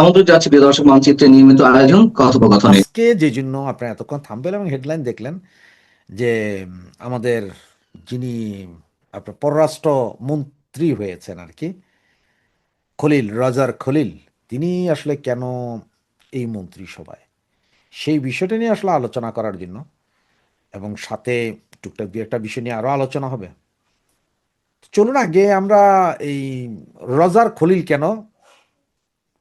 আমন্ত্রিত যাচ্ছে প্রিয় দর্শক মানচিত্রের নিয়মিত আয়োজন কথোপকথনে। আজকে যে জন্য আপনারা এতক্ষণ থাম্বনেল এবং হেডলাইন দেখলেন যে আমাদের যিনি আপনার পররাষ্ট্র মন্ত্রী হয়েছেন আর কি, খলিল রাজার খলিল, তিনি আসলে কেন এই মন্ত্রিসভায়, সেই বিষয়টা নিয়ে আসলে আলোচনা করার জন্য, এবং সাথে টুকটাক দু একটা বিষয় নিয়ে আরও আলোচনা হবে। চলুন আগে আমরা এই রাজার খলিল কেন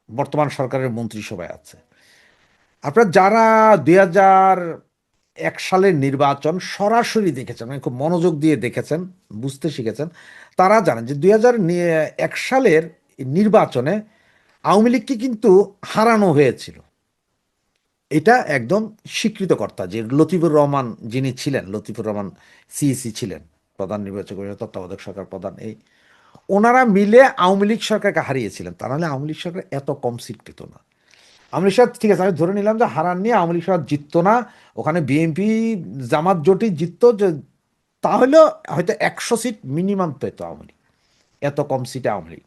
বর্তমান সরকারের মন্ত্রিসভায় আছে। আপনারা যারা 2001 সালের নির্বাচন সরাসরি দেখেছেন, মানে খুব মনোযোগ দিয়ে দেখেছেন, বুঝতে শিখেছেন, তারা জানেন যে 2001 সালের নির্বাচনে আওয়ামী লীগকে কিন্তু হারানো হয়েছিল। এটা একদম স্বীকৃতকর্তা যে লতিফুর রহমান যিনি ছিলেন, লতিফুর রহমান সিইসি ছিলেন, প্রধান নির্বাচক তত্ত্বাবধায়ক সরকার প্রধান, এই ওনারা মিলে আওয়ামী লীগ সরকারকে হারিয়েছিলেন। তা নাহলে আওয়ামী লীগ সরকার এত কম সিট পেত না। আওয়ামী লীগ সরকার, ঠিক আছে, আমি ধরে নিলাম যে হারান নিয়ে আওয়ামী লীগ সরকার জিততো না, ওখানে বিএনপি জামাত জোটই জিততো, যে তাহলেও হয়তো 100 সিট মিনিমাম পেত আওয়ামী লীগ, এত কম সিটে আওয়ামী লীগ।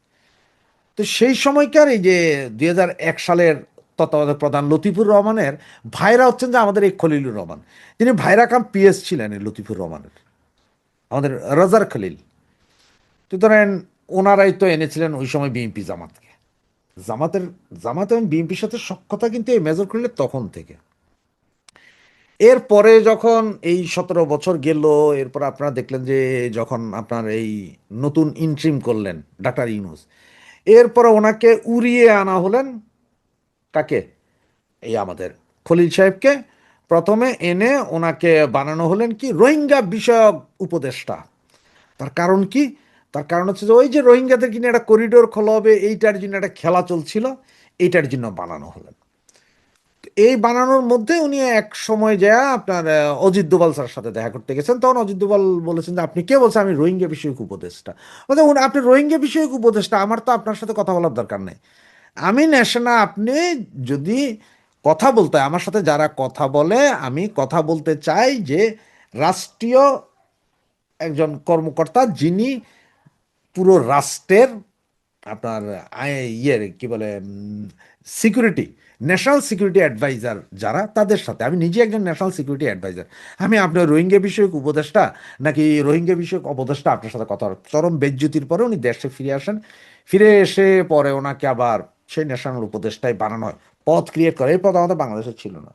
তো সেই সময়কার এই যে 2001 সালের তত্ত্বাবধায়ক প্রধান লতিফুর রহমানের ভাইরা হচ্ছেন যে আমাদের এই খলিলুর রহমান, তিনি ভাইরা কাম পিএস ছিলেন এই লতিফুর রহমানের, আমাদের রাজার খলিল। তো ধরেন ওনারাই তো এনেছিলেন ওই সময় বিএনপি জামাতকে, জামাতের জামাত এবং বিএনপির সাথে সখ্যতা কিন্তু এই মেজর খলিলের তখন থেকে। এরপরে যখন এই 17 বছর গেল, এরপর আপনারা দেখলেন যে যখন আপনার এই নতুন ইন্ট্রিম করলেন ডাক্তার ইউনূস, এরপরে ওনাকে উড়িয়ে আনা হলেন, কাকে, এই আমাদের খলিল সাহেবকে প্রথমে এনে ওনাকে বানানো হলেন কি রোহিঙ্গা বিষয়ক উপদেষ্টা। তার কারণ কি? তার কারণ হচ্ছে যে ওই যে রোহিঙ্গাদের কিনে একটা করিডোর খোলা হবে, এইটার জন্য একটা খেলা চলছিল, এইটার জন্য বানানো হলেন। এই বানানোর মধ্যে উনি এক সময় যায় আপনার অজিত দোভাল স্যারের সাথে দেখা করতে গেছেন। তখন অজিত দোভাল বলেছেন যে আপনি কে বলছেন আমি রোহিঙ্গা বিষয়ক উপদেষ্টা। বলতে আপনি রোহিঙ্গা বিষয়ক উপদেষ্টা, আমার তো আপনার সাথে কথা বলার দরকার নেই, আমি ন্যাশনাল, আপনি যদি কথা বলতে হয় আমার সাথে, যারা কথা বলে, আমি কথা বলতে চাই যে রাষ্ট্রীয় একজন কর্মকর্তা যিনি পুরো রাষ্ট্রের আপনার ইয়ের কি বলে সিকিউরিটি, ন্যাশনাল সিকিউরিটি অ্যাডভাইজার যারা, তাদের সাথে, আমি নিজে একজন ন্যাশনাল সিকিউরিটি অ্যাডভাইজার, আমি আপনার রোহিঙ্গা বিষয়ক উপদেষ্টা নাকি রোহিঙ্গা বিষয়ক উপদেষ্টা আপনার সাথে কথা বলার। চরম বেজ্জুতির পরে উনি দেশে ফিরে আসেন। ফিরে এসে পরে ওনাকে আবার সেই ন্যাশনাল উপদেষ্টায় বানানো হয়, পদ ক্রিয়েট করে। এই পদ আমাদের বাংলাদেশে ছিল না।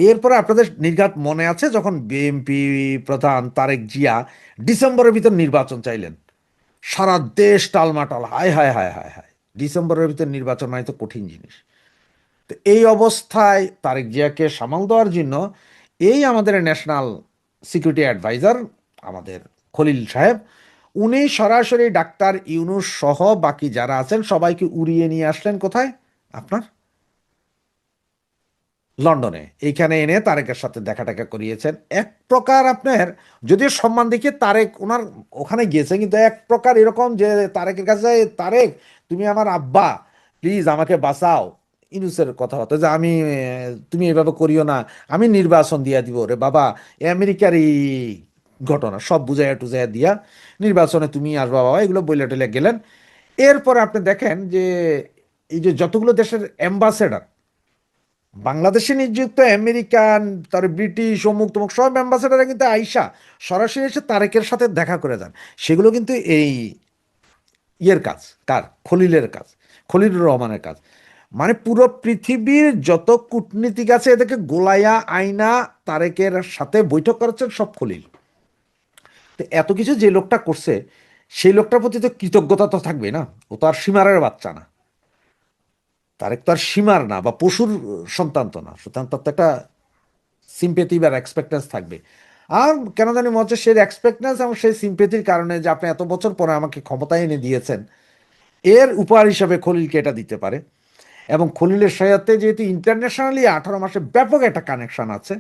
এরপরে আপনাদের নির্ঘাত মনে আছে যখন বিএনপি প্রধান তারেক জিয়া ডিসেম্বরের ভিতর নির্বাচন চাইলেন, সারা দেশ টালমাটাল, হায় হায় হায় হায় হায়, ডিসেম্বরের ভিতর নির্বাচন মানে তো কঠিন জিনিস। তো এই অবস্থায় তারেক জিয়াকে সামাল দেওয়ার জন্য এই আমাদের ন্যাশনাল সিকিউরিটি অ্যাডভাইজার আমাদের খলিল সাহেব, উনি সরাসরি ডাক্তার ইউনূস সহ বাকি যারা আছেন সবাইকে উড়িয়ে নিয়ে আসলেন কোথায়, আপনার লন্ডনে। এইখানে এনে তারেকের সাথে দেখা টাকা করিয়েছেন। এক প্রকার আপনার, যদিও সম্মান দেখিয়ে তারেক ওনার ওখানে গিয়েছে, কিন্তু এক প্রকার এরকম যে তারেকের কাছে, তারেক তুমি আমার আব্বা, প্লিজ আমাকে বাঁচাও, ইনুসের কথা হতো যে আমি তুমি এভাবে করিও না, আমি নির্বাচন দিয়া দিব রে বাবা, আমেরিকার এই ঘটনা সব বুঝাইয়া টুজাইয়া দিয়া নির্বাচনে তুমি আসবা বাবা, এগুলো বইলে টইলে গেলেন। এরপর আপনি দেখেন যে এই যে যতগুলো দেশের অ্যাম্বাসেডার বাংলাদেশে নিযুক্ত, আমেরিকান, তার ব্রিটিশ, অমুক তমুক সব অ্যাম্বাসেডাররা কিন্তু আইসা সরাসরি এসে তারেকের সাথে দেখা করে যান। সেগুলো কিন্তু এই ইয়ের কাজ, কার, খলিলের কাজ, খলিলুর রহমানের কাজ। মানে পুরো পৃথিবীর যত কূটনীতিক আছে এদেরকে গোলায়া আইনা তারেকের সাথে বৈঠক করাচ্ছেন সব খলিল। তো এত কিছু যে লোকটা করছে, সেই লোকটার প্রতি তো কৃতজ্ঞতা তো থাকবে না, ও তো আর সীমারের বাচ্চা না, তারেক তো আর সীমার না বা পশুর সন্তান তো না, সুতরাং তার তো একটা সিম্পেথি বা এক্সপেক্টেন্স থাকবে। আর কেন জানি মনে হচ্ছে সেই এক্সপেক্টেন্স এবং সেই সিম্পেথির কারণে যে আপনি এত বছর পরে আমাকে ক্ষমতায় এনে দিয়েছেন, এর উপহার হিসাবে খলিলকে এটা দিতে পারে। এবং খলিলের সাথে যেহেতু ইন্টারন্যাশনালি 18 মাসে ব্যাপক একটা কানেকশন আছে,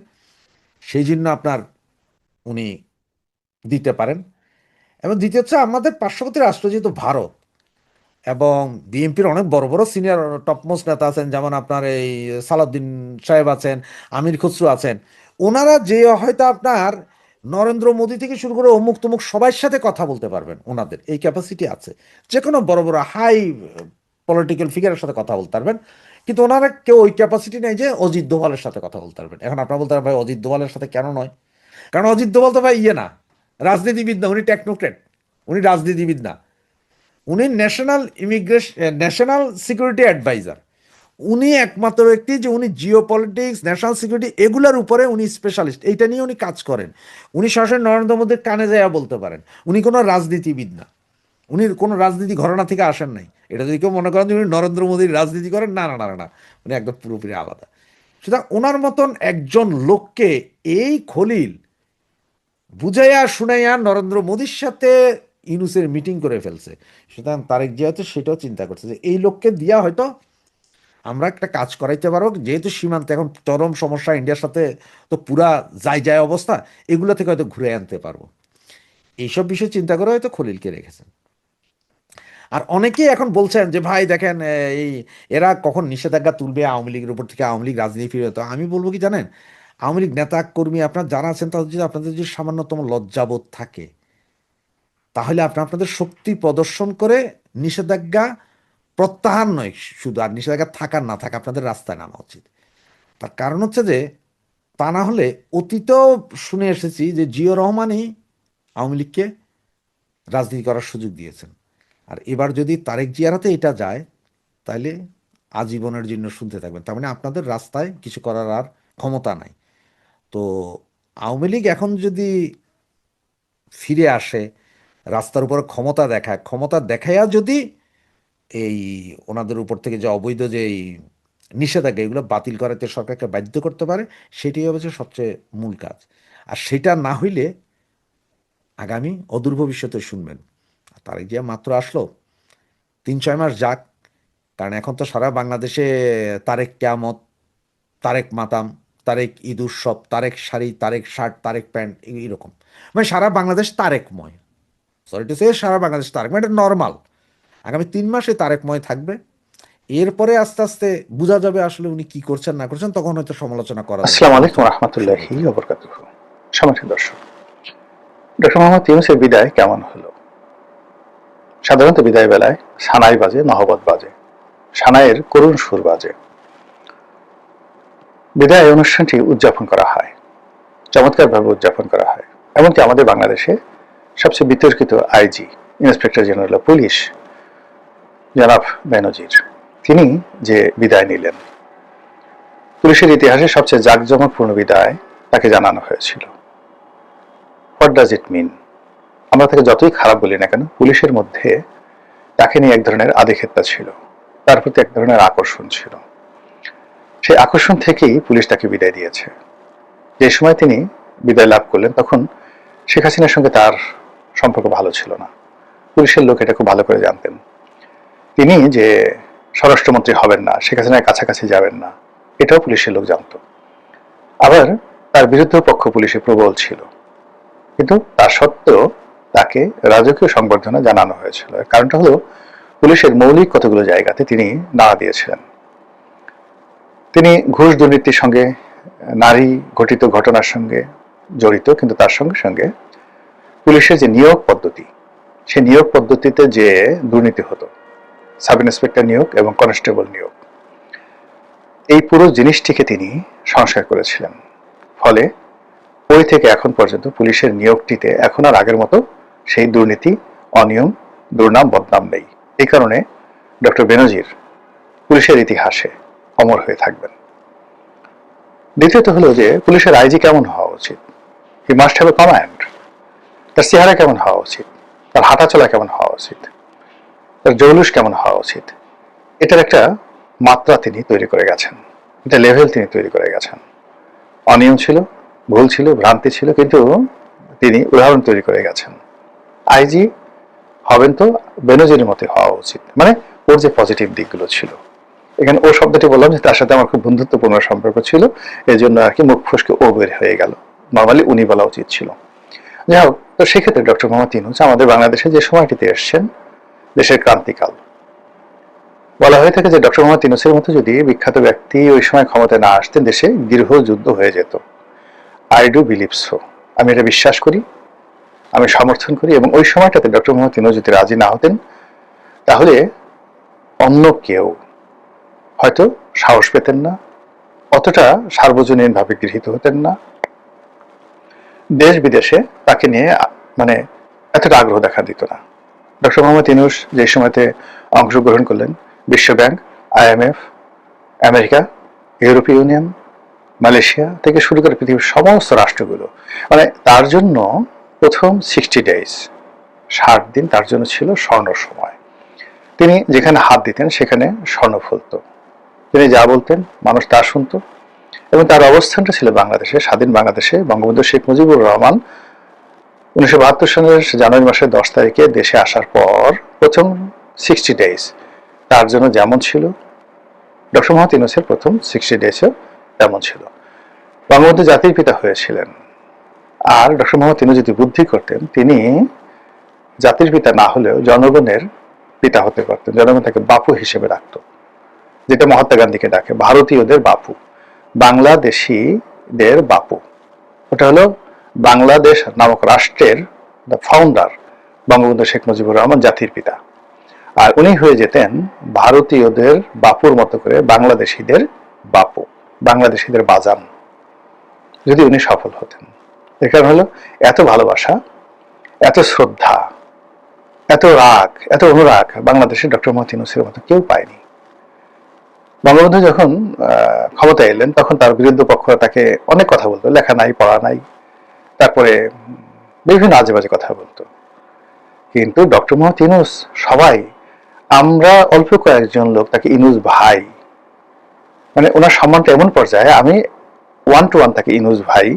সেই জন্য আপনার উনি দিতে পারেন। এবং দ্বিতীয় হচ্ছে আমাদের পার্শ্ববর্তী রাষ্ট্র যেহেতু ভারত, এবং বিএনপির অনেক বড় বড় সিনিয়র টপমোস্ট নেতা আছেন, যেমন আপনার এই সালাউদ্দিন সাহেব আছেন, আমির খসরু আছেন, ওনারা যে হয়তো আপনার নরেন্দ্র মোদী থেকে শুরু করে অমুক তমুক সবার সাথে কথা বলতে পারবেন, ওনাদের এই ক্যাপাসিটি আছে। যে কোনো বড় বড় হাই পলিটিক্যাল ফিগারের সাথে কথা বলতে পারবেন, কিন্তু ওনারা কেউ ওই ক্যাপাসিটি নেই যে অজিত দোভালের সাথে কথা বলতে পারবেন। এখন আপনারা বলতে পারেন ভাই অজিত দোভালের সাথে কেন নয়? কারণ অজিত দোভাল তো ভাই ইয়ে না, রাজনীতিবিদ না, উনি টেকনোক্রেট, উনি রাজনীতিবিদ না, উনি ন্যাশনাল সিকিউরিটি অ্যাডভাইজার। উনি একমাত্র ব্যক্তি যে উনি জিও পলিটিক্স, ন্যাশনাল সিকিউরিটি এগুলোর উপরে উনি স্পেশালিস্ট, এইটা নিয়ে উনি কাজ করেন। উনি সরাসরি নরেন্দ্র মোদীর কানে যাইয়া বলতে পারেন। উনি কোনো রাজনীতিবিদ না, উনি কোনো রাজনীতি ঘরানা থেকে আসেন নাই। এটা যদি কেউ মনে করেন যে উনি নরেন্দ্র মোদীর রাজনীতি করেন, না না না না, উনি একদম পুরোপুরি আলাদা। সুতরাং ওনার মতন একজন লোককে এই খলিল বুঝাইয়া শুনাইয়া নরেন্দ্র মোদীর সাথে ইউনূসের মিটিং করে ফেলছে। সুতরাং তারেক জিয়া হয়তো সেটাও চিন্তা করছে যে এই লোককে দিয়া হয়তো আমরা একটা কাজ করাইতে পারবো, যেহেতু সীমান্তে এখন চরম সমস্যা ইন্ডিয়ার সাথে, তো পুরা যায় অবস্থা, এগুলো থেকে হয়তো ঘুরে আনতে পারবো। এইসব বিষয় চিন্তা করে হয়তো খলিলকে রেখেছেন। আর অনেকেই এখন বলছেন যে ভাই দেখেন এই এরা কখন নিষেধাজ্ঞা তুলবে আওয়ামী লীগের উপর থেকে, আওয়ামী লীগ রাজনীতি ফিরে। তো আমি বলবো কি জানেন, আওয়ামী লীগ নেতা কর্মী আপনার যারা আছেন তাদের যদি আপনাদের যদি সামান্যতম লজ্জাবোধ থাকে, তাহলে আপনাদের শক্তি প্রদর্শন করে নিষেধাজ্ঞা প্রত্যাহার নয় শুধু, আর নিষেধাজ্ঞা থাকার না থাকা আপনাদের রাস্তায় নামা উচিত। তার কারণ হচ্ছে যে তা না হলে অতীতেও শুনে এসেছি যে জিয়র রহমানই আওয়ামী লীগকে রাজনীতি করার সুযোগ দিয়েছেন। আর এবার যদি তারেক জিয়ার হাতে এটা যায়, তাহলে আজীবনের জন্য শুনতে থাকবেন। তার মানে আপনাদের রাস্তায় কিছু করার আর ক্ষমতা নাই। তো আওয়ামী লীগ এখন যদি ফিরে আসে, রাস্তার উপর ক্ষমতা দেখায়, ক্ষমতা দেখাইয়া যদি এই ওনাদের উপর থেকে যে অবৈধ যে এই নিষেধাজ্ঞা এগুলো বাতিল করাতে সরকারকে বাধ্য করতে পারে, সেটাই হচ্ছে সবচেয়ে মূল কাজ। আর সেটা না হইলে আগামী অদূর ভবিষ্যতে শুনবেন। তারেক জিয়া মাত্র আসলো, 3-6 মাস যাক, কারণ এখন তো সারা বাংলাদেশে তারেক কেয়ামত, তারেক মাতাম, তারেক ঈদ উৎসব, তারেক শাড়ি, তারেক শার্ট, তারেক প্যান্ট, এইরকম মানে সারা বাংলাদেশ তারেকময়। সরি টু সে, সারা বাংলাদেশ তারেকময়, এটা নর্মাল। আগামী 3 মাসে তারেকময় থাকবে। এরপরে আস্তে আস্তে বোঝা যাবে আসলে উনি কি করছেন না করছেন, তখন হয়তো সমালোচনা করা যাবে। আসসালামু আলাইকুম রহমতুল্লাহি ওয়া বারাকাতুহু। সম্মানিত দর্শক, ডক্টর মোহাম্মদ ইউনূসের বিদায় কেমন হলো? সাধারণত বিদায় বেলায় সানাই বাজে, নহবত বাজে, সানাইয়ের করুণ সুর বাজে। বিদায় অনুষ্ঠানটি উদযাপন করা হয়, চমৎকারভাবে উদযাপন করা হয়। এমনকি আমাদের বাংলাদেশে সবচেয়ে বিতর্কিত IG, inspector general of police জনাব বেনজির, তিনি যে বিদায় নিলেন, পুলিশের ইতিহাসে সবচেয়ে জাঁকজমকপূর্ণ বিদায় তাকে জানানো হয়েছিল। হোয়াট ডাজ ইট মিন? আমরা তাকে যতই খারাপ বলি না কেন, পুলিশের মধ্যে তাকে নিয়ে এক ধরনের আধিক্যতা ছিল, তার প্রতি এক ধরনের আকর্ষণ ছিল। সেই আকর্ষণ থেকেই পুলিশ তাকে বিদায় দিয়েছে। যে সময় তিনি বিদায় লাভ করলেন, তখন শেখ হাসিনার সঙ্গে তার সম্পর্ক ভালো ছিল না। পুলিশের লোক এটা খুব ভালো করে জানতেন। তিনি যে স্বরাষ্ট্রমন্ত্রী হবেন না, শেখ হাসিনার কাছাকাছি যাবেন না, এটাও পুলিশের লোক জানত। আবার তার বিরুদ্ধে পক্ষ পুলিশে প্রবল ছিল, কিন্তু তা সত্ত্বেও তাকে রাজকীয় সংবর্ধনা জানানো হয়েছিল। কারণটা হলো পুলিশের মৌলিক কতগুলো জায়গাতে তিনি নাড়া দিয়েছিলেন। তিনি ঘুষ দুর্নীতির সঙ্গে, নারী ঘটিত ঘটনার সঙ্গে জড়িত, কিন্তু তার সঙ্গে সঙ্গে পুলিশের যে নিয়োগ পদ্ধতি, সেই নিয়োগ পদ্ধতিতে যে দুর্নীতি হতো, সাব ইন্সপেক্টর নিয়োগ এবং কনস্টেবল নিয়োগ, এই পুরো জিনিসটিকে তিনি সংস্কার করেছিলেন। ফলে ওই থেকে এখন পর্যন্ত পুলিশের নিয়োগটিতে এখন আর আগের মতো সেই দুর্নীতি, অনিয়ম, দুর্নাম, বদনাম নেই। এই কারণে ডক্টর বেনজির পুলিশের ইতিহাসে অমর হয়ে থাকবেন। দ্বিতীয়ত হলো যে পুলিশের আইজি কেমন হওয়া উচিত? He must have a command. তার চেহারা কেমন হওয়া উচিত, তার হাঁটাচলা কেমন হওয়া উচিত, তার জৌলুস কেমন হওয়া উচিত, এটার একটা মাত্রা তিনি তৈরি করে গেছেন, এটা লেভেল তিনি তৈরি করে গেছেন। অনিয়ম ছিল, ভুল ছিল, ভ্রান্তি ছিল, কিন্তু তিনি উদাহরণ তৈরি করে গেছেন। আইজি হবেন তো বেনজিরের মতো হওয়া উচিত, মানে ওর যে পজিটিভ দিকগুলো ছিল। এখানে ও শব্দটি বললাম যে তার সাথে আমার খুব বন্ধুত্বপূর্ণ সম্পর্ক ছিল, এই জন্য আর কি মুখ ফসকে ও বের হয়ে গেল, নর্মালি উনি বলা উচিত ছিল। যাই হোক, তো সেক্ষেত্রে ডক্টর মোহাম্মদ ইউনূস আমাদের বাংলাদেশে যে সময়টিতে এসছেন, দেশের ক্রান্তিকাল, বলা হয়ে থাকে যে ডক্টর মোহাম্মদ ইউনূসের মতো যদি বিখ্যাত ব্যক্তি ওই সময় ক্ষমতায় না আসতেন, দেশে গৃহযুদ্ধ হয়ে যেত। আই ডু বিলিভ সো, আমি এটা বিশ্বাস করি, আমি সমর্থন করি। এবং ওই সময়টাতে ডক্টর মোহাম্মদ ইউনূস যদি রাজি না হতেন, তাহলে অন্য কেউ হয়তো সাহস পেতেন না, অতটা সার্বজনীনভাবে গৃহীত হতেন না, দেশ বিদেশে তাকে নিয়ে মানে এতটা আগ্রহ দেখা দিত না। ডক্টর মোহাম্মদ ইউনূস যে সময়তে অংশগ্রহণ করলেন, বিশ্ব ব্যাংক, IMF, আমেরিকা, ইউরোপীয় ইউনিয়ন, মালয়েশিয়া থেকে শুরু করে পৃথিবীর সমস্ত রাষ্ট্রগুলো, মানে তার জন্য প্রথম 60 days 60 দিন তার জন্য ছিল স্বর্ণ সময়। তিনি যেখানে হাত দিতেন সেখানে স্বর্ণ ফলতো। তিনি যা বলতেন মানুষ তা শুনতো। এবং তার অবস্থানটা ছিল বাংলাদেশে, স্বাধীন বাংলাদেশে। বঙ্গবন্ধু শেখ মুজিবুর রহমান 1972 সালের জানুয়ারি মাসের 10 তারিখে দেশে আসার পর প্রথম 60 days তার জন্য যেমন ছিল, ডক্টর মোহাম্মদ ইউনূসের প্রথম 60 daysও তেমন ছিল। বঙ্গবন্ধু জাতির পিতা হয়েছিলেন, আর ডক্টর মোহাম্মদ ইউনূস যদি বুদ্ধি করতেন, তিনি জাতির পিতা না হলেও জনগণের পিতা হতে পারতেন। জনগণ তাকে বাপু হিসেবে ডাকতো, যেটা মহাত্মা গান্ধীকে ডাকে ভারতীয়দের বাপু, বাংলাদেশিদের বাপু। ওটা হলো বাংলাদেশ নামক রাষ্ট্রের ফাউন্ডার বঙ্গবন্ধু শেখ মুজিবুর রহমান, জাতির পিতা। আর উনি হয়ে যেতেন ভারতীয়দের বাপুর মতো করে বাংলাদেশিদের বাপু, বাংলাদেশিদের বাজান, যদি উনি সফল হতেন। এর কারণ হলো এত ভালোবাসা, এত শ্রদ্ধা, এত রাগ, এত অনুরাগ বাংলাদেশের ডক্টর মোহাম্মদ ইউনূসের মতো কেউ পায়নি। বঙ্গবন্ধু যখন ক্ষমতায় এলেন তখন তার বিরুদ্ধ পক্ষরা তাকে অনেক কথা বলতো, লেখা নাই, পড়া নাই, তারপরে বিভিন্ন আজে বাজে কথা বলতো। কিন্তু ডক্টর মোহাম্মদ ইউনূস, সবাই, আমরা অল্প কয়েকজন লোক তাকে ইউনূস ভাই, মানে ওনার সম্মানটা এমন পর্যায়ে আমি 1 to 1 তাকে ইউনূস ভাই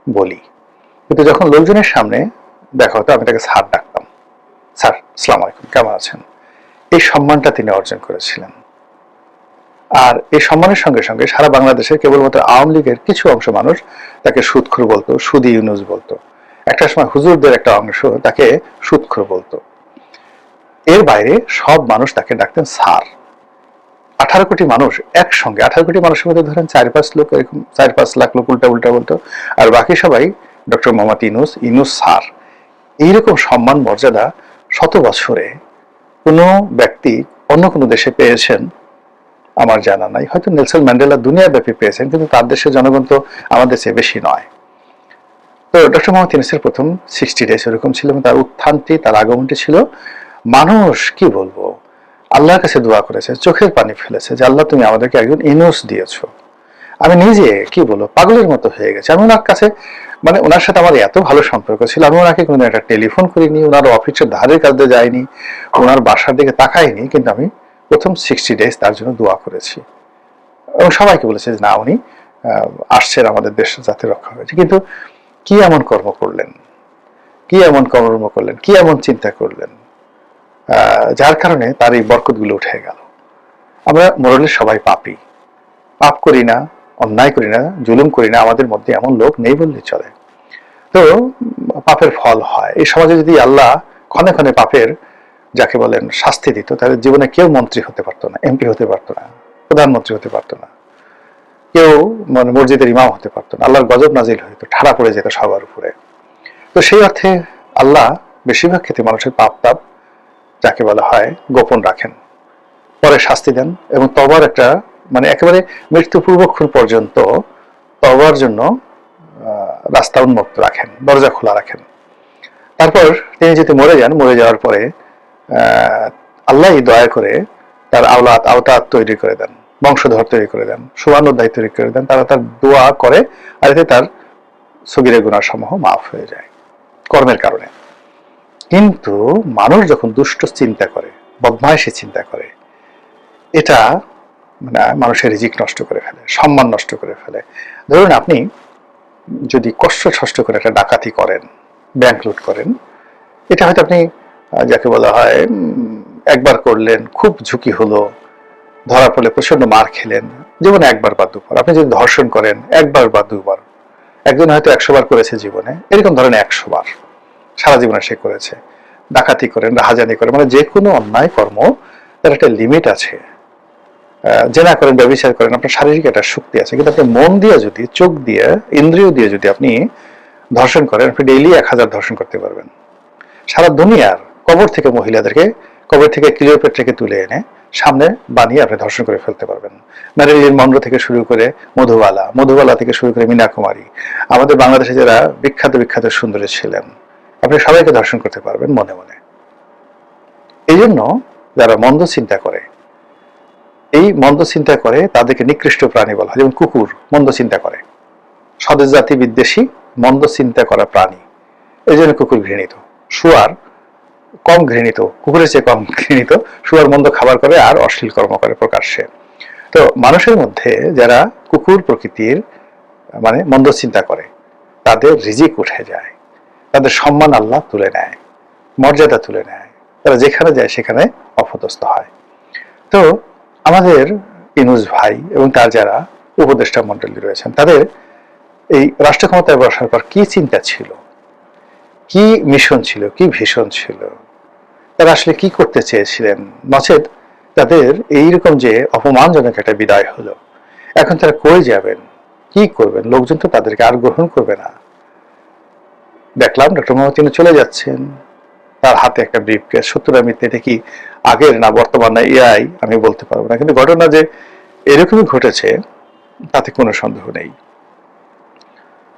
বলি। কিন্তু যখন লোকজনের সামনে দেখা হতো আমি তাকে স্যার ডাকতাম, স্যার আসসালামু আলাইকুম, কেমন আছেন? এই সম্মানটা তিনি অর্জন করেছিলেন। আর এই সম্মানের সঙ্গে সঙ্গে সারা বাংলাদেশের কেবলমাত্র আওয়ামী লীগের কিছু অংশ মানুষ তাকে সুদখোর বলতো, সুদী ইউনূস বলতো। একটা সময় হুজুরদের একটা অংশ তাকে সুদখোর বলতো। এর বাইরে সব মানুষ তাকে ডাকতেন স্যার। 18 কোটি মানুষ একসঙ্গে, 18 কোটি মানুষের মধ্যে ধরেন 4-5 লোক, এরকম 4-5 লাখ লোক উল্টা উল্টা বলতো, আর বাকি সবাই ডক্টর মোহাম্মদ ইউনূস, ইউনূস স্যার। এইরকম সম্মান মর্যাদা শত বছরে কোনো ব্যক্তি অন্য কোনো দেশে পেয়েছেন আমার জানা নাই। হয়তো নেলসন ম্যান্ডেলা দুনিয়াব্যাপী পেয়েছেন, কিন্তু তার দেশের জনগণ তো আমাদের চেয়ে বেশি নয়। তো ডক্টর মোহাম্মদ ইউনূসের প্রথম 60 days এরকম ছিল। তার উত্থানটি, তার আগমনটি ছিল, মানুষ কি বলবো, আল্লাহর কাছে দোয়া করেছে, চোখের পানি ফেলেছে যে আল্লাহ তুমি আমাদেরকে একজন ইউনূস দিয়েছো। আমি নিজে কি বলবো পাগলের মতো হয়ে গেছে। আমি ওনার কাছে, মানে ওনার সাথে আমার এত ভালো সম্পর্ক ছিল, আমি ওনাকে কোনোদিন একটা টেলিফোন করিনি, ওনার অফিসের ধারের কাছে যাইনি, ওনার বাসার দিকে তাকাইনি, কিন্তু আমি প্রথম 60 days তার জন্য দোয়া করেছি এবং সবাইকে বলেছে যে না, উনি আসছেন, আমাদের দেশ যাতে রক্ষা হয়েছে। কিন্তু কি এমন কর্ম করলেন, কি এমন কর্ম করলেন, কি এমন চিন্তা করলেন, যার কারণে তার এই বরকতগুলো উঠে গেল। আমরা মোরালে সবাই পাপী, পাপ করি না, অন্যায় করি না, জুলুম করি না, আমাদের মধ্যে এমন লোক নেই বললে চলে। তো পাপের ফল হয়। এই সমাজে যদি আল্লাহ ক্ষণে ক্ষণে পাপের, যাকে বলেন, শাস্তি দিত, তাহলে জীবনে কেউ মন্ত্রী হতে পারতো না, MP হতে পারতো না, প্রধানমন্ত্রী হতে পারতো না, কেউ মানে মসজিদের ইমাম হতে পারতো না। আল্লাহর গজব নাজিল হইতো, ঠাড়া পড়ে যেত সবার উপরে। তো সেই অর্থে আল্লাহ বেশিরভাগ ক্ষেত্রে মানুষের পাপ তাপ, যাকে বলা হয়, গোপন রাখেন, পরে শাস্তি দেন এবং তওবার একটা, মানে একেবারে মৃত্যু পূর্বক্ষণ পর্যন্ত তওবার জন্য রাস্তা উন্মুক্ত রাখেন, দরজা খোলা রাখেন। তারপর তিনি যদি মরে যান, মরে যাওয়ার পরে আল্লাহই দয়া করে তার আওতাত তৈরি করে দেন, বংশধর তৈরি করে দেন, সুবর্ণোদ্যায় তৈরি করে দেন। তারা তার দোয়া করে, আর এতে তার সগীরা গুনাহ সমূহ মাফ হয়ে যায় কর্মের কারণে। কিন্তু মানুষ যখন দুষ্ট চিন্তা করে, বদমাইশি চিন্তা করে, এটা মানে মানুষের রিজিক নষ্ট করে ফেলে, সম্মান নষ্ট করে ফেলে। ধরুন আপনি যদি কষ্ট করে একটা ডাকাতি করেন, ব্যাংক লুট করেন, এটা হয়তো আপনি, যাকে বলা হয়, একবার করলেন, খুব ঝুঁকি হলো, ধরা পড়লে প্রচন্ড মার খেলেন, জীবনে একবার বা দুবার। আপনি যদি ধর্ষণ করেন, একবার বা দুবার, একজন হয়তো 100 বার করেছে জীবনে, এরকম ধরেন 100 বার সারা জীবনে সে করেছে। ডাকাতি করেন, রাহাজানি করেন, মানে যে কোনো অন্যায় কর্ম তার একটা লিমিট আছে। জেনা করেন, ব্যভিচার করেন, আপনার শারীরিক একটা শক্তি আছে, কিন্তু আপনি মন দিয়ে যদি, চোখ দিয়ে, ইন্দ্রিয় দিয়ে যদি আপনি ধর্ষণ করেন, আপনি ডেইলি 1000 ধর্ষণ করতে পারবেন। সারা দুনিয়ার কবর থেকে মহিলাদেরকে, কবর থেকে ক্লিওপেট্রাকে তুলে এনে সামনে বানিয়ে আপনি ধর্ষণ করে ফেলতে পারবেন। ম্যারিলিন মনরো থেকে শুরু করে মধুবালা থেকে শুরু করে মীনা কুমারী, আমাদের বাংলাদেশে যারা বিখ্যাত বিখ্যাত সুন্দরী ছিলেন, আপনি সবাইকে ধর্ষণ করতে পারবেন মনে মনে। এই জন্য যারা মন্দ চিন্তা করে, এই মন্দ চিন্তা করে তাদেরকে নিকৃষ্ট প্রাণী বলা হয়। যেমন কুকুর মন্দ চিন্তা করে, স্বদেশ জাতি বিদ্বেষী মন্দ চিন্তা করা প্রাণী, এই জন্য কুকুর ঘৃণিত। শুয়ার কম ঘৃণিত, কুকুরের চেয়ে কম ঘৃণিত। শুয়ার মন্দ খাবার করে আর অশ্লীল কর্ম করে প্রকাশ্যে। তো মানুষের মধ্যে যারা কুকুর প্রকৃতির মানে মন্দ চিন্তা করে, তাদের রিজিক উঠে যায়, তাদের সম্মান আল্লাহ তুলে নেয়, মর্যাদা তুলে নেয়, তারা যেখানে যায় সেখানে অপদস্থ হয়। তো আমাদের ইনুস ভাই এবং তার যারা উপদেষ্টা মন্ডলী রয়েছেন, তাদের এই রাষ্ট্র ক্ষমতায় বসার পর কি চিন্তা ছিল, কি মিশন ছিল, কি ভিশন ছিল, তারা আসলে কি করতে চেয়েছিলেন? নচেত তাদের এইরকম যে অপমানজনক একটা বিদায় হলো, এখন তারা কই যাবেন, কি করবেন? লোকজন তো তাদেরকে আর গ্রহণ করবে না। দেখলাম ডক্টর মোহাম্মদ ইউনূস চলে যাচ্ছেন, তার হাতে একটা ব্রিফকেস। সত্যটা মিথ্যে, এটা কি আগের না বর্তমান না এআই আমি বলতে পারবো না, কিন্তু ঘটনা যে এরকমই ঘটেছে তাতে কোনো সন্দেহ নেই।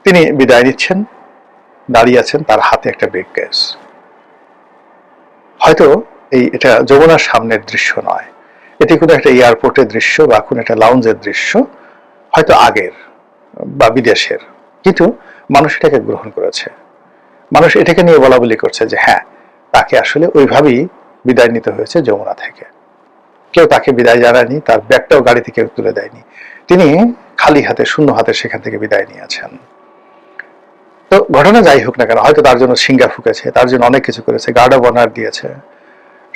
তিনি বিদায় নিচ্ছেন, দাঁড়িয়ে আছেন, তার হাতে একটা ব্রিফকেস। হয়তো এটা যমুনার সামনের দৃশ্য নয়, এটি কোনো একটা এয়ারপোর্টের দৃশ্য বা কোনো একটা লাউঞ্জের দৃশ্য, হয়তো আগের বা বিদেশের, কিন্তু মানুষ এটাকে গ্রহণ করেছে। মানুষ এটাকে নিয়ে বলা বলি করছে যে হ্যাঁ, তাকে আসলে ওইভাবেই বিদায় নিতে হয়েছে যমুনা থেকে। কেউ তাকে বিদায় জানায়নি, তার ব্যাগটাও গাড়ি থেকে তুলে দেয়নি, তিনি খালি হাতে শূন্য হাতে সেখান থেকে বিদায় নিয়েছেন। তো ঘটনা যাই হোক না কেন, হয়তো তার জন্য সিঙ্গা ফুকেছে, তার জন্য অনেক কিছু করেছে, গার্ড অব অনার দিয়েছে,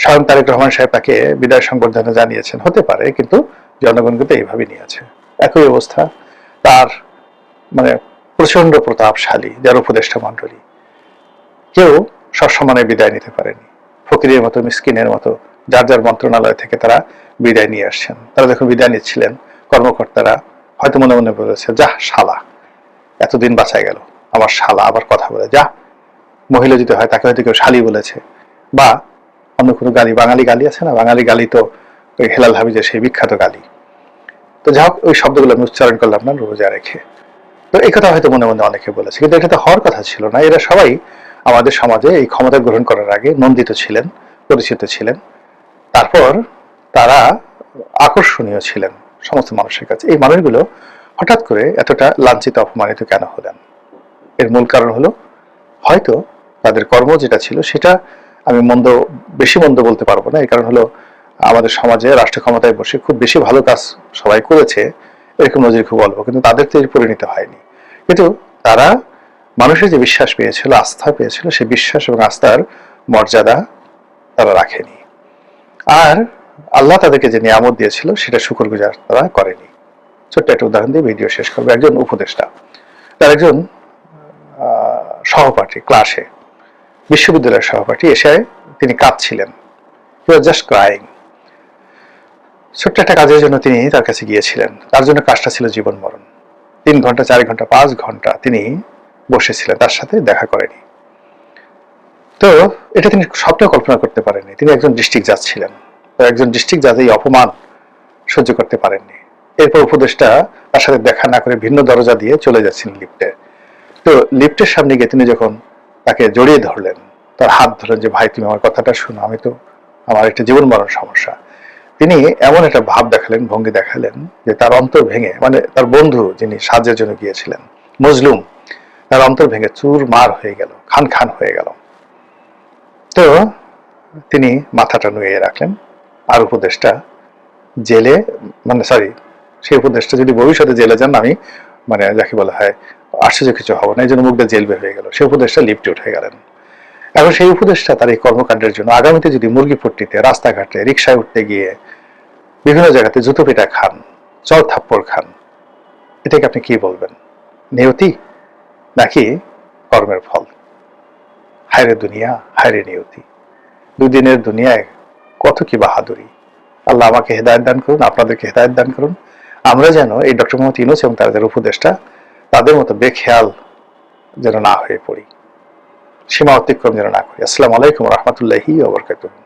স্বয়ং তারেক রহমান সাহেব তাকে বিদায় সংবর্ধনা জানিয়েছেন, হতে পারে, কিন্তু জনগণ কিন্তু এইভাবে নিয়েছে। একই অবস্থা তার মানে প্রচন্ড প্রতাপশালী যার উপদেষ্টা মন্ডলী, কেউ সসম্মানে বিদায় নিতে পারেনি। ফকিরের মতো, মিসকিনের মতো যার যার মন্ত্রণালয় থেকে তারা বিদায় নিয়ে আসছেন। তারা যখন বিদায় নিচ্ছিলেন, কর্মকর্তারা হয়তো মনে মনে বলেছে, যা শালা, এতদিন বাঁচাই গেল, আমার শালা আবার কথা বলে, যা। মহিলা যদি হয় তাকে হয়তো কেউ শালি বলেছে, বা অন্য কোনো গালি, বাঙালি গালি আছে না, বাঙালি গালি তো ওই হেলাল হাবিজের সেই বিখ্যাত গালি। তো যাই হোক, ওই শব্দগুলো আমি উচ্চারণ করলাম না রোজা রেখে। তো এই কথা হয়তো মনে মনে অনেকে বলেছে, কিন্তু এটা তো হওয়ার কথা ছিল না। এরা সবাই আমাদের সমাজে এই ক্ষমতা গ্রহণ করার আগে নন্দিত ছিলেন, পরিচিত ছিলেন, তারপর তারা আকর্ষণীয় ছিলেন সমস্ত মানুষের কাছে। এই মানুষগুলো হঠাৎ করে এতটা লাঞ্ছিত অপমানিত কেন হলেন? এর মূল কারণ হলো হয়তো তাদের কর্ম যেটা ছিল সেটা আমি বেশি মন্দ বলতে পারবো না। এই কারণ হলো আমাদের সমাজে রাষ্ট্র ক্ষমতায় বসে খুব বেশি ভালো কাজ সবাই করেছে, এরকম নজির খুব অল্প, কিন্তু তাদের তো এর পরিণত হয়নি। কিন্তু তারা মানুষের যে বিশ্বাস পেয়েছিল, আস্থা পেয়েছিল, সেই বিশ্বাস এবং আস্থার মর্যাদা তারা রাখেনি। আর আল্লাহ তাদেরকে যে নিয়ামত দিয়েছিল সেটা শুকরগুজার তারা করেনি। ছোট্ট একটা উদাহরণ দিয়ে ভিডিও শেষ করবো। একজন উপদেষ্টা, তার একজন সহপাঠী, ক্লাসে বিশ্ববিদ্যালয়ের সহপাঠী এসে তিনি কাঁদছিলেন, হি ওয়াজ জাস্ট ক্রাইং। ছোট্ট একটা কাজের জন্য তিনি তার কাছে গিয়েছিলেন, তার জন্য কাজটা ছিল জীবন মরণ। 3 ঘন্টা, 4 ঘন্টা, 5 ঘন্টা তিনি বসেছিলেন, তার সাথে দেখা করেনি। তো এটা তিনি স্বপ্নে কল্পনা করতে পারেননি। তিনি একজন ডিস্ট্রিক্ট জাজ ছিলেন, তো একজন ডিস্ট্রিক্ট জাজ এই অপমান সহ্য করতে পারেননি। এরপর উপদেষ্টা তার সাথে দেখা না করে ভিন্ন দরজা দিয়ে চলে যাচ্ছেন লিফটে। তো লিফটের সামনে গিয়ে তিনি যখন তাকে জড়িয়ে ধরলেন, তার হাত ধরলেন যে ভাই তুমি আমার কথাটা শুনো, আমার একটা জীবন মরণ সমস্যা। তিনি এমন একটা ভাব দেখালেন, ভঙ্গি দেখালেন যে তার অন্তর ভেঙে, মানে তার বন্ধু যিনি সাহায্যের জন্য গিয়েছিলেন মজলুম, তার অন্তর ভেঙে চুরমার হয়ে গেল, খান খান হয়ে গেল। তো তিনি মাথাটা নুয়ে রাখলেন। আর উপদেষ্টা জেলে, সেই উপদেষ্টা যদি ভবিষ্যতে জেলে যান, আমি যাকে বলা হয় আশ্চর্য কিছু হবো না, এই জন্য মুখ দিয়ে জেল বের হয়ে গেল। সেই উপদেষ্টা লিফটে উঠে গেলেন। এখন সেই উপদেষ্টা তার এই কর্মকাণ্ডের জন্য আগামীতে যদি মুরগি পট্টিতে, রাস্তাঘাটে, রিক্সায় উঠতে গিয়ে বিভিন্ন জায়গাতে জুতো পিটা খান, চর থাপ্পড় খান, এটাকে আপনি কি বলবেন? নিয়তি নাকি কর্মের ফল? হায়রে দুনিয়া, হায়রে নিয়তি। দুদিনের দুনিয়ায় কত কি বাহাদুরি। আল্লাহ আমাকে হেদায়েত দান করুন, আপনাদেরকে হেদায়েত দান করুন। আমরা যেন এই ডক্টর মোহাম্মদ ইউনূস এবং তাদের উপদেষ্টা তাদের মতো বেখেয়াল যেন না হয়ে পড়ি, সীমা অতিক্রম যেন না করি। আসসালামু আলাইকুম ওয়া রাহমাতুল্লাহি ওয়া বারাকাতুহু।